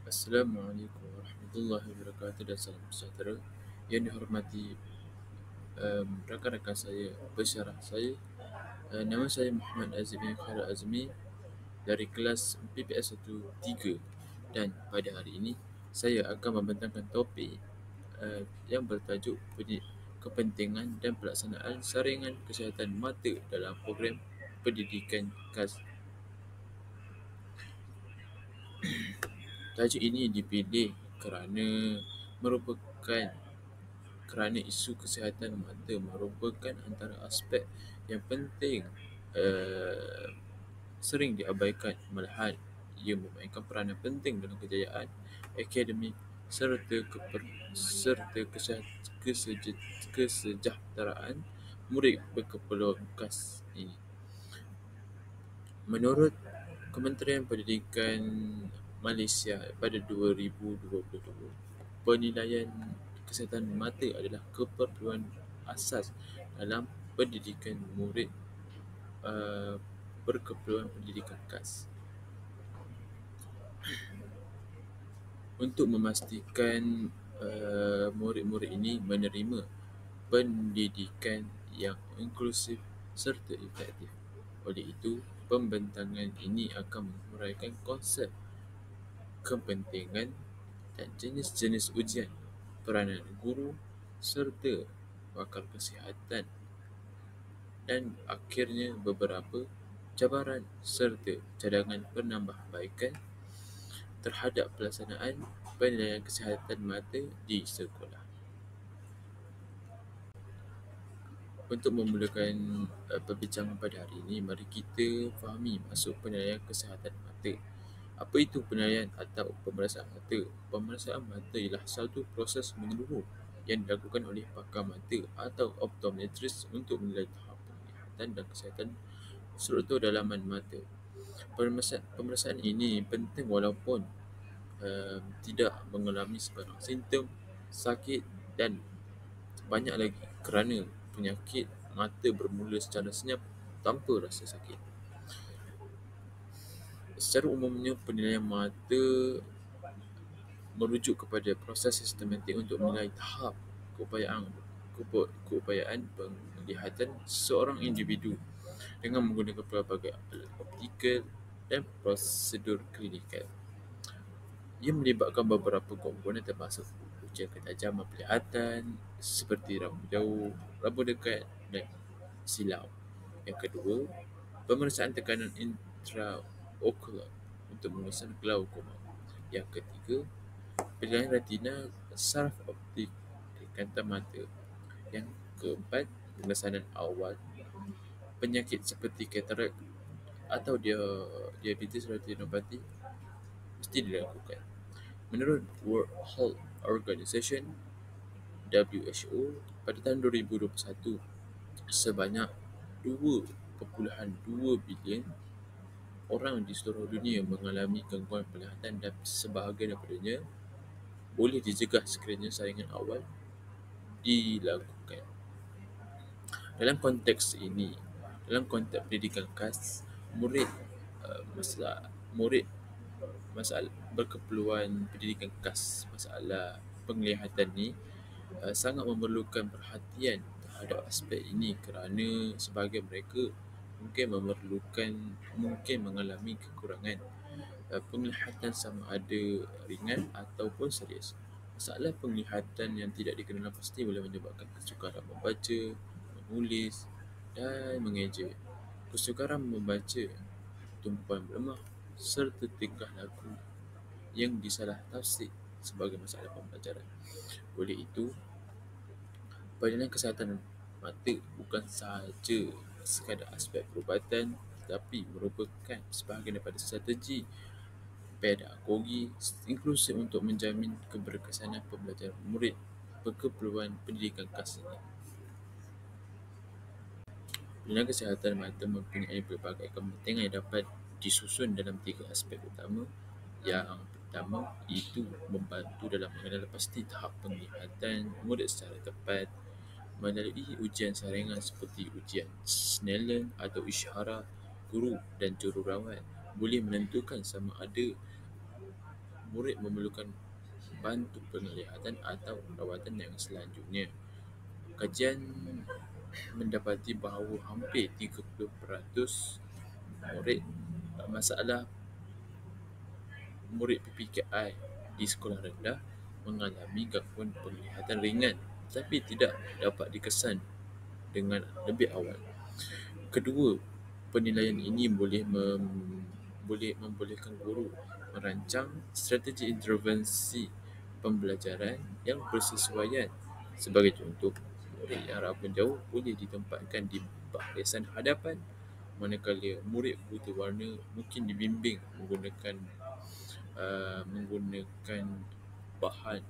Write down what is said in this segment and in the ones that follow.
Assalamualaikum warahmatullahi wabarakatuh dan salam sejahtera yang dihormati rakan-rakan saya, pesyarah saya. Nama saya Muhammad Azmi Khairul Azmi dari kelas PPS 13 dan pada hari ini saya akan membentangkan topik yang bertajuk kepentingan dan pelaksanaan saringan kesihatan mata dalam program pendidikan KAS. Tajuk ini dipilih merupakan kerana isu kesihatan mata merupakan antara aspek yang penting uh, sering diabaikan, malahan ia memainkan peranan penting dalam kejayaan akademik serta kesejahteraan murid berkeperluan khas ini. Menurut Kementerian Pendidikan Malaysia pada 2022, penilaian kesihatan mata adalah keperluan asas dalam pendidikan murid uh, berkeperluan pendidikan khas. Untuk memastikan murid-murid ini menerima pendidikan yang inklusif serta efektif. Oleh itu, pembentangan ini akan menguraikan konsep kepentingan dan jenis-jenis ujian, peranan guru serta pakar kesihatan dan akhirnya beberapa cabaran serta cadangan penambahbaikan terhadap pelaksanaan penilaian kesihatan mata di sekolah. Untuk memulakan perbincangan pada hari ini, mari kita fahami maksud penilaian kesihatan mata. Apa itu penilaian atau pemeriksaan mata? Pemeriksaan mata ialah satu proses menyeluruh yang dilakukan oleh pakar mata atau optometris untuk menilai tahap penglihatan dan kesihatan struktur dalaman mata. Pemeriksaan ini penting walaupun tidak mengalami sebarang simptom sakit dan banyak lagi kerana penyakit mata bermula secara senyap tanpa rasa sakit. Secara umumnya, penilaian mata merujuk kepada proses sistematik untuk menilai tahap keupayaan penglihatan seorang individu dengan menggunakan pelbagai alat optikal dan prosedur klinikal. Ia melibatkan beberapa komponen termasuk ujian ketajaman penglihatan seperti rambu jauh, rambu dekat dan silau. Yang kedua, pemeriksaan tekanan intraocular untuk mengesan glaukoma. Yang ketiga, penilaian retina saraf optik di kanta mata. Yang keempat, pengesanan awal penyakit seperti katarak atau diabetes retinopati mesti dilakukan. Menurut World Health Organization (WHO), pada tahun 2021, sebanyak 2.2 bilion orang di seluruh dunia mengalami gangguan penglihatan dan sebahagian daripadanya boleh dicegah sekiranya saringan awal dilakukan. Dalam konteks pendidikan khas, murid murid masalah berkeperluan pendidikan khas masalah penglihatan ni sangat memerlukan perhatian terhadap aspek ini kerana sebahagian mereka mungkin mengalami kekurangan penglihatan sama ada ringan ataupun serius. Masalah penglihatan yang tidak dikenal pasti boleh menyebabkan kesukaran membaca, menulis dan mengeja. Kesukaran membaca, tumpuan melemah serta tingkah laku yang disalah tafsir sebagai masalah pembelajaran. Oleh itu, penilaian kesihatan mata bukan sahaja sekadar aspek perubatan tetapi merupakan sebahagian daripada strategi pedagogi inklusif untuk menjamin keberkesanan pembelajaran murid berkeperluan pendidikan khas ini. Penilaian kesihatan mata mempunyai pelbagai kepentingan yang dapat disusun dalam 3 aspek utama. Yang pertama, iaitu membantu dalam mengenal pasti tahap penglihatan murid secara tepat melalui ujian saringan seperti ujian Snellen atau isyarat. Guru dan jururawat boleh menentukan sama ada murid memerlukan bantu penglihatan atau rawatan yang selanjutnya. Kajian mendapati bahawa hampir 30% murid masalah murid PPKI di sekolah rendah mengalami gangguan penglihatan ringan tetapi tidak dapat dikesan dengan lebih awal. Kedua, penilaian ini boleh membolehkan guru merancang strategi intervensi pembelajaran yang bersesuaian. Sebagai contoh, murid yang harapan jauh boleh ditempatkan di barisan hadapan, manakala murid buta warna mungkin dibimbing menggunakan bahan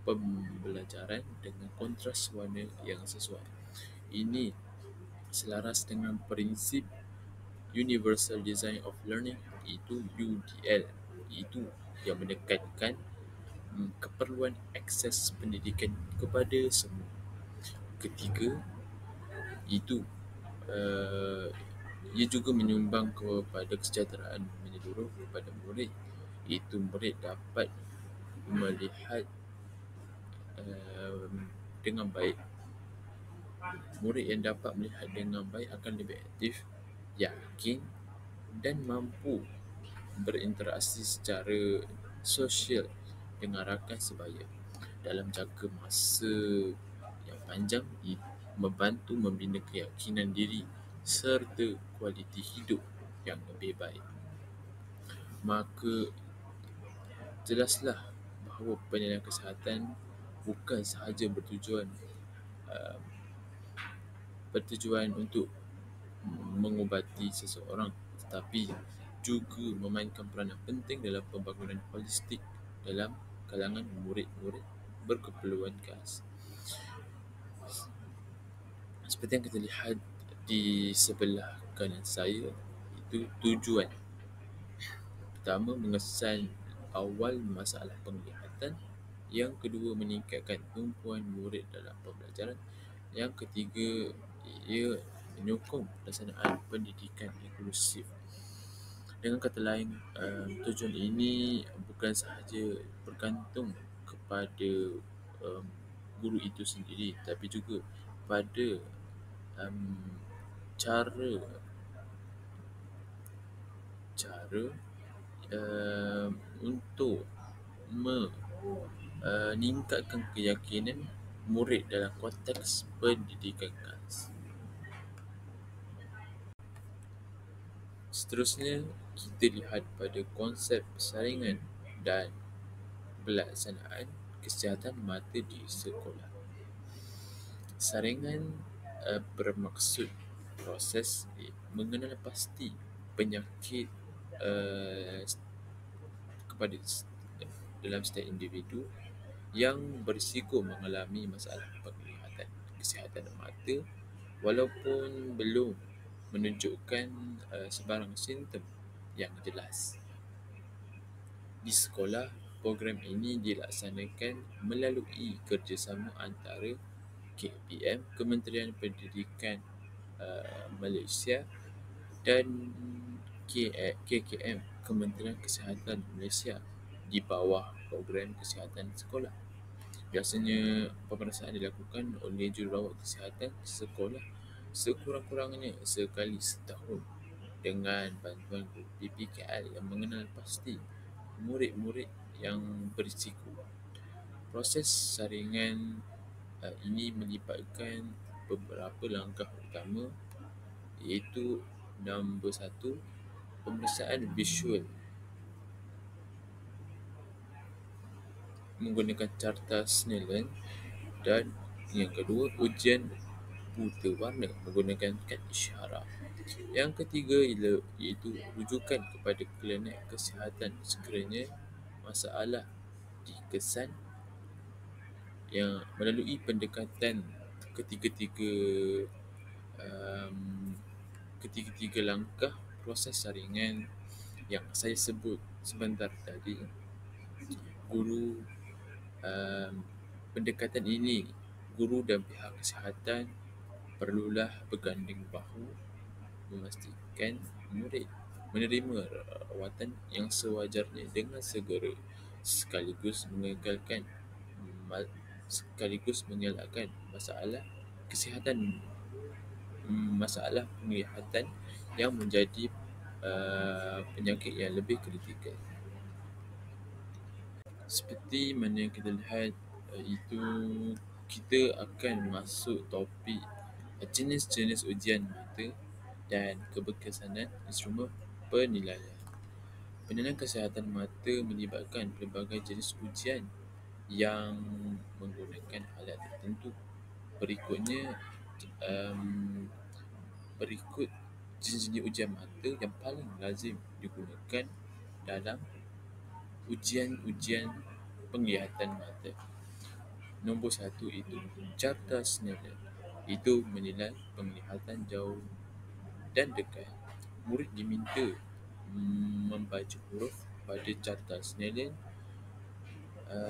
pembelajaran dengan kontras warna yang sesuai. Ini selaras dengan prinsip Universal Design of Learning, iaitu UDL, iaitu yang menekankan keperluan akses pendidikan kepada semua. Ketiga, itu ia juga menyumbang kepada kesejahteraan menyeluruh kepada murid, iaitu murid dapat melihat dengan baik. Murid yang dapat melihat dengan baik akan lebih aktif, yakin dan mampu berinteraksi secara sosial dengan rakan sebaya dalam jangka masa yang panjang. Membantu membina keyakinan diri serta kualiti hidup yang lebih baik. Maka jelaslah bahawa penilaian kesihatan bukan sahaja bertujuan untuk mengubati seseorang, tetapi juga memainkan peranan penting dalam pembangunan holistik dalam kalangan murid-murid berkeperluan khas. Seperti yang kita lihat di sebelah kanan saya, itu tujuan. Pertama, mengesan awal masalah penglihatan. Yang kedua, meningkatkan tumpuan murid dalam pembelajaran. Yang ketiga, ia menyokong pelaksanaan pendidikan inklusif. Dengan kata lain, tujuan ini bukan sahaja bergantung kepada guru itu sendiri, tapi juga pada cara untuk meningkatkan keyakinan murid dalam konteks pendidikan khas. Seterusnya, kita lihat pada konsep saringan dan pelaksanaan kesihatan mata di sekolah. Saringan bermaksud proses mengenal pasti penyakit kepada dalam setiap individu yang berisiko mengalami masalah penglihatan. Kesihatan mata walaupun belum menunjukkan sebarang simptom yang jelas. Di sekolah, program ini dilaksanakan melalui kerjasama antara KPM, Kementerian Pendidikan Malaysia, dan KKM, Kementerian Kesihatan Malaysia, di bawah program kesihatan sekolah. Biasanya pemeriksaan dilakukan oleh jururawat kesihatan sekolah sekurang-kurangnya sekali setahun dengan bantuan guru PPKI yang mengenal pasti murid-murid yang berisiko. Proses saringan ini melibatkan beberapa langkah utama, iaitu nombor 1, pemeriksaan visual menggunakan carta Snellen, dan yang kedua, ujian buta warna menggunakan kad isyarat. Yang ketiga iaitu rujukan kepada klinik kesihatan sekiranya masalah dikesan, yang melalui pendekatan ketiga langkah proses saringan yang saya sebut sebentar tadi. Pendekatan ini, guru dan pihak kesihatan perlulah berganding bahu memastikan murid menerima rawatan yang sewajarnya dengan segera sekaligus mengekalkan sekaligus mengelakkan kesihatan masalah penglihatan yang menjadi penyakit yang lebih kritikal. Seperti mana yang kita lihat, itu kita akan masuk topik jenis-jenis ujian mata dan keberkesanan instrumen penilaian. Penilaian kesihatan mata melibatkan pelbagai jenis ujian yang menggunakan alat tertentu. Berikutnya, um, berikut jenis-jenis ujian mata yang paling lazim digunakan dalam ujian-ujian penglihatan mata. Nombor satu itu carta Snellen. Itu menilai penglihatan jauh dan dekat. Murid diminta membaca huruf pada carta Snellen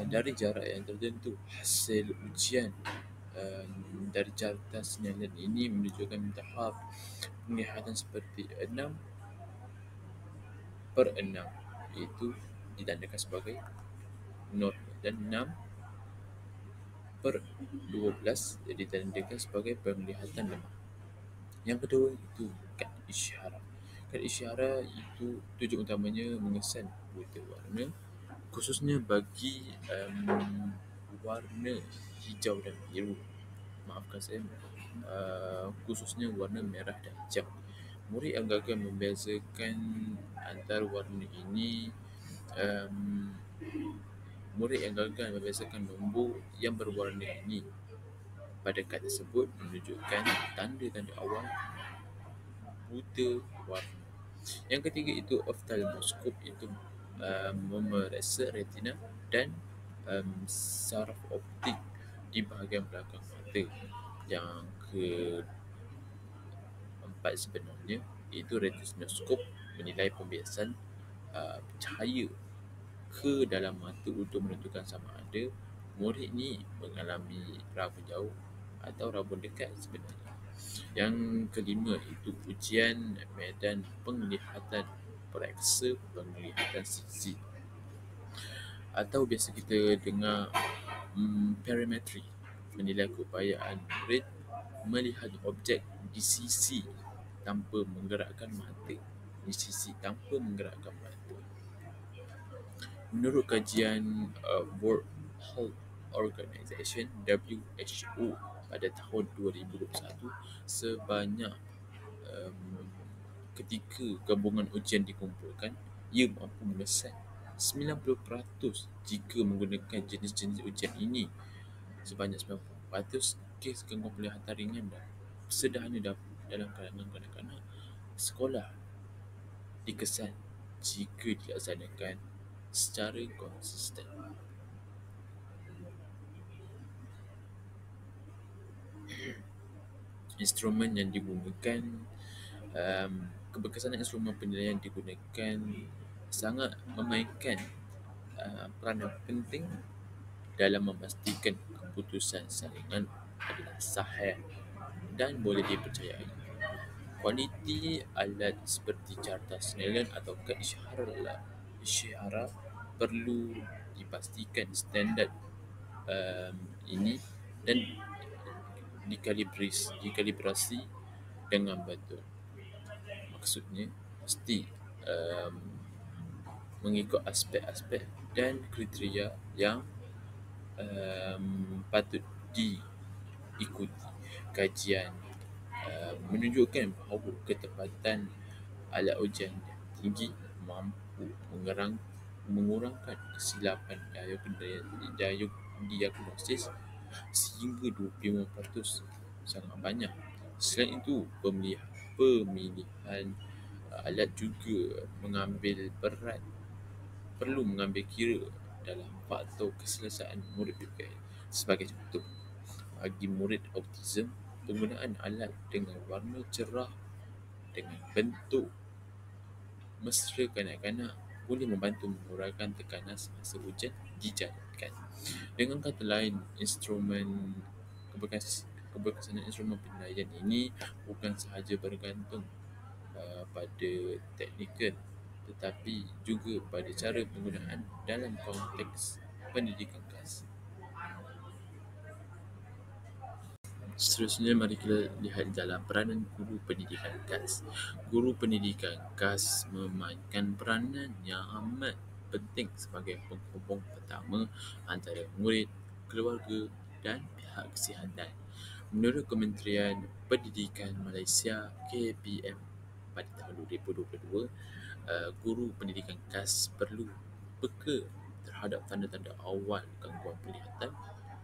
dari jarak yang tertentu. Hasil ujian dari carta Snellen ini menunjukkan tahap penglihatan seperti 6/6, iaitu ditandakan sebagai normal, dan 6/12 ditandakan sebagai penglihatan lemah. Yang kedua itu kad isyarat. Kad isyarat itu tujuan utamanya mengesan buta warna, khususnya bagi warna hijau dan biru. Maafkan saya, khususnya warna merah dan hijau. Murid yang gagal membezakan antara warna ini, murid yang gagal membezakan nombor yang berwarna ini pada kad tersebut menunjukkan tanda-tanda awal buta warna. Yang ketiga itu oftalmoskop, itu memeriksa retina dan saraf optik di bahagian belakang mata. Yang keempat sebenarnya itu retinoskop, menilai pembiasan cahaya ke dalam mata untuk menentukan sama ada murid ni mengalami rabun jauh atau rabun dekat sebenarnya. Yang kelima itu ujian medan penglihatan, periksa penglihatan sisi, atau biasa kita dengar perimetri, menilai keupayaan murid melihat objek di sisi tanpa menggerakkan mata. Di sisi tanpa menggerakkan mata. Menurut kajian World Health Organization (WHO) pada tahun 2021, sebanyak ketika gabungan ujian dikumpulkan, ia mampu mengesan 90% jika menggunakan jenis-jenis ujian ini. Sebanyak 90% kes gangguan penglihatan ringan dan sederhana dalam kalangan kanak-kanak sekolah dikesan jika dilaksanakan secara konsisten. Instrumen yang digunakan, keberkesanan instrumen penilaian digunakan sangat memainkan peranan penting dalam memastikan keputusan saringan adalah sahih dan boleh dipercayai. Kualiti alat seperti carta Snellen atau kad isyarat perlu dipastikan standard ini dan dikalibrasi dengan betul. Maksudnya mesti mengikut aspek-aspek dan kriteria yang patut diikuti. Kajian menunjukkan bahawa ketepatan alat ujian yang tinggi mampu mengurangkan kesilapan diagnosis sehingga 25%, sangat banyak. Selain itu, pemilihan alat juga perlu mengambil kira dalam faktor keselesaan murid juga. Sebagai contoh, bagi murid autism, penggunaan alat dengan warna cerah dengan bentuk mesra kanak-kanak boleh membantu mengurangkan tekanan semasa ujian dijalankan. Dengan kata lain, keberkesanan instrumen penilaian ini bukan sahaja bergantung pada teknikal, tetapi juga pada cara penggunaan dalam konteks pendidikan khas. Seterusnya, mari kita lihat dalam peranan guru pendidikan khas. Guru pendidikan khas memainkan peranan yang amat penting sebagai penghubung pertama antara murid, keluarga dan pihak kesihatan. Menurut Kementerian Pendidikan Malaysia (KPM) pada tahun 2022, guru pendidikan khas perlu peka terhadap tanda-tanda awal gangguan penglihatan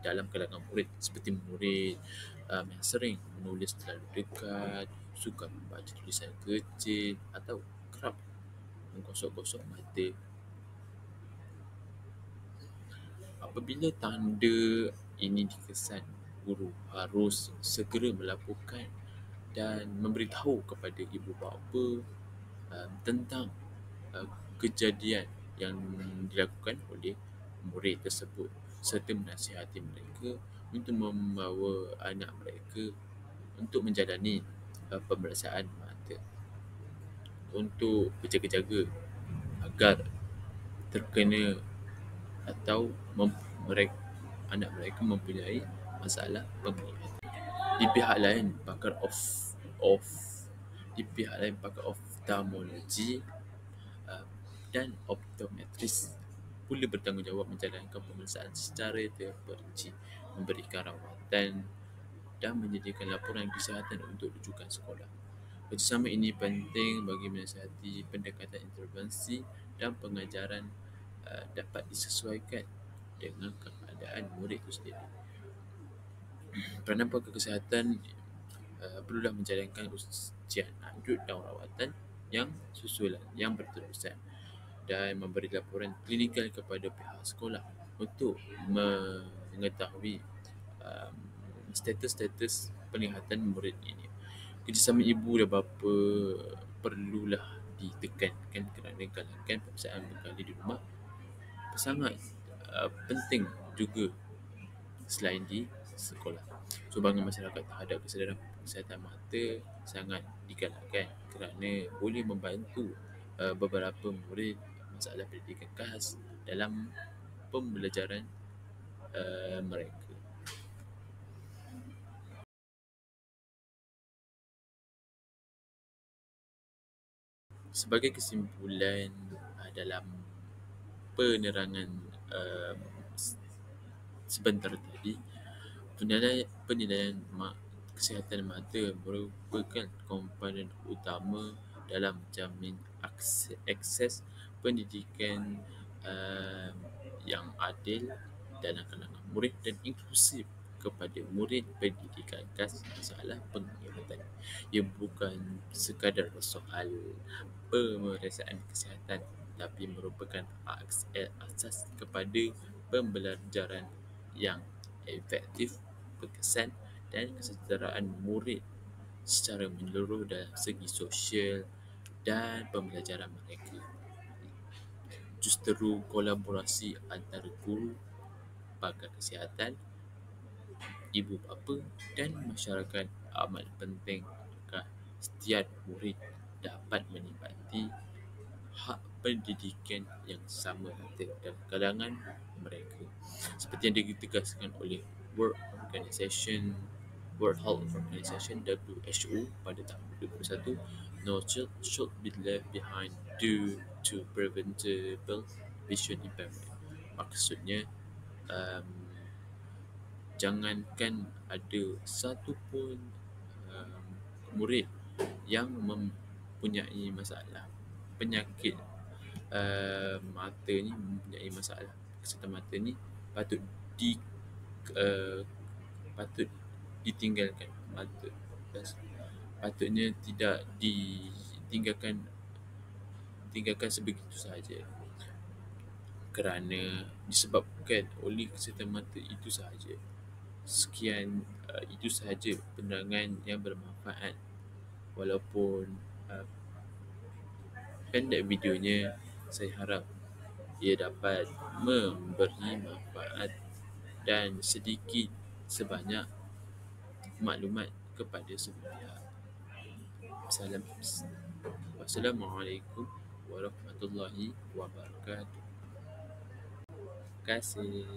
dalam kalangan murid, seperti murid yang sering menulis terlalu dekat, suka membaca tulisan kecil atau kerap menggosok-gosok mata. Apabila tanda ini dikesan, guru harus segera melaporkan dan memberitahu kepada ibu bapa tentang kejadian yang dilakukan oleh murid tersebut, serta menasihati mereka untuk membawa anak mereka untuk menjalani pemeriksaan mata untuk berjaga-jaga agar terkena atau anak mereka mempunyai masalah penglihatan. Di pihak lain, of di pihak lain pakar oftalmologi dan optometris pula bertanggungjawab menjalankan pemeriksaan secara terperinci, memberikan rawatan dan menyediakan laporan kesihatan untuk rujukan sekolah. Kerjasama ini penting bagi menasihati pendekatan intervensi dan pengajaran dapat disesuaikan dengan keadaan murid itu sendiri. Peranan pakar kesihatan perlulah menjalankan ujian lanjut dan rawatan yang susulan yang berterusan dan memberi laporan klinikal kepada pihak sekolah untuk mengetahui status-status penglihatan murid ini. Kerjasama ibu dan bapa perlulah ditekankan kerana galakkan pemeriksaan berkala di rumah sangat penting juga selain di sekolah. Sumbangan masyarakat terhadap kesedaran kesihatan mata sangat digalakkan kerana boleh membantu beberapa murid masalah pendidikan khas dalam pembelajaran mereka. Sebagai kesimpulan, dalam penerangan sebentar tadi, penilaian kesihatan mata merupakan komponen utama dalam menjamin akses pendidikan yang adil dalam kalangan murid dan inklusif kepada murid pendidikan khas masalah penglihatan. Ia bukan sekadar soal pemeriksaan kesihatan, tapi merupakan asas kepada pembelajaran yang efektif, berkesan dan kesejahteraan murid secara menyeluruh dalam segi sosial dan pembelajaran mereka. Justeru kolaborasi antara guru, pakar kesihatan, ibu bapa dan masyarakat amat penting agar setiap murid dapat menikmati hak pendidikan yang sama rata dalam kalangan mereka. Seperti yang ditegaskan oleh World Health Organization (WHO) pada tahun 2021, no child should be left behind due to preventable vision impairment. Maksudnya, jangankan ada satu pun murid yang mempunyai masalah penyakit mata ni, mempunyai masalah kesihatan mata ni, patut patut ditinggalkan, patutnya tidak tinggalkan sebegitu sahaja, kerana disebabkan oleh kesihatan mata itu sahaja. Sekian, itu sahaja penerangan yang bermanfaat. Walaupun pendek videonya, saya harap ia dapat memberi manfaat dan sedikit sebanyak maklumat kepada semua pihak. Wassalamualaikum warahmatullahi wabarakatuh. Terima kasih.